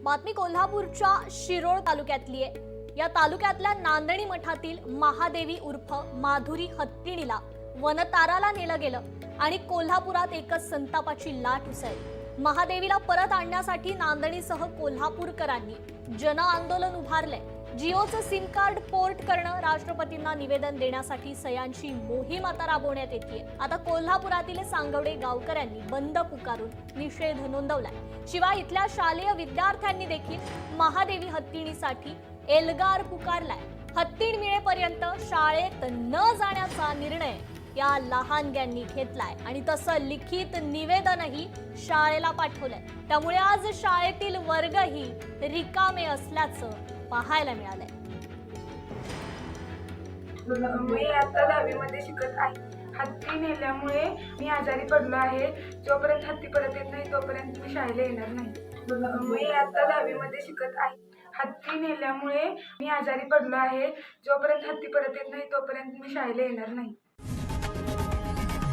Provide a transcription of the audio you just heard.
बातमी कोल्हापूरच्या शिरोळ तालुक्यातली आहे। या तालुक्यातल्या नांदणी मठातील महादेवी उर्फ माधुरी हत्तीणीला वनताराला नेलं गेलं आणि कोल्हापुरात एकच संतापाची लाट उसळली। महादेवीला परत आणण्यासाठी नांदणीसह कोल्हापूरकरांनी जन आंदोलन उभारलंय। जिओचं सिम कार्ड पोर्ट करणं, राष्ट्रपतींना निवेदन देण्यासाठी सह्यांची मोहीम आता राबवण्यात येते। आता कोल्हापुरातील सांगवडे गावकऱ्यांनी बंद पुकारून निषेध नोंदवलाय। शिवाय इथल्या शालेय विद्यार्थ्यांनी देखील महादेवी हत्तीणीसाठी एल्गार पुकारलाय। हत्तीण मिळेपर्यंत शाळेत न जाण्याचा निर्णय या लहानग्यांनी घेतलाय आणि तसं लिखित निवेदनही शाळेला पाठवलंय। त्यामुळे आज शाळेतील वर्गही रिकामे असल्याचं पाहायला मिळालंय। मी आता 10वी मध्ये शिकत आहे। हत्ती नेल्यामुळे मी आजारी पडलो आहे। जोपर्यंत हत्ती परत येत नाही तोपर्यंत मी शाळेला येणार नाही। मी आता 10वी मध्ये शिकत आहे। हत्ती नेल्यामुळे मी आजारी पडलो आहे। जोपर्यंत हत्ती परत येत नाही तोपर्यंत मी शाळेला येणार नाही।